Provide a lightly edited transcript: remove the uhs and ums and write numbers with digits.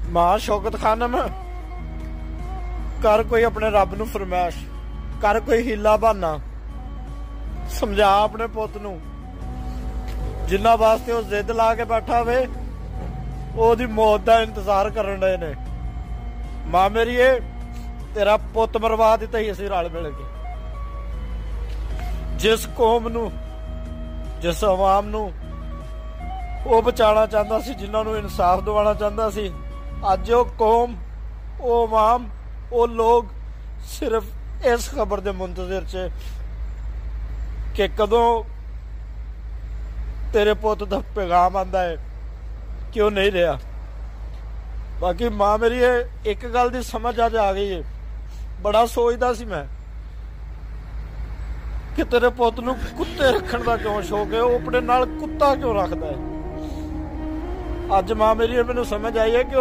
मां शौकत खानम कर कोई अपने रब नूं फरमाइश कर, कोई हीला बहाना समझा अपने पुत नूं जिन्ना वास्ते वो जिद ला के बैठा वे ओदी मौत का इंतजार करन डे ने। मां मेरी तेरा पुत मरवा दिता ही असीं रल मिल के। जिस कौम नूं जिस अवाम नूं वो बचाना चाहता सी, जिन्हां नूं इंसाफ दिवाना चाहता सी, अज वो कौम वो अवाम वो लोग सिर्फ इस खबर के मुंतजर च कि कदों तेरे पुत का पैगाम आंदा है कि वो नहीं रहा। बाकी मां मेरी एक गल की समझ अज आ गई है। बड़ा सोचता सी मैं कि तेरे पुत नूं कुत्ते रखण का क्यों शौक है, वो अपने नाल कुत्ता क्यों रखता है। अज मां मेरी मैनूं समझ आई है कि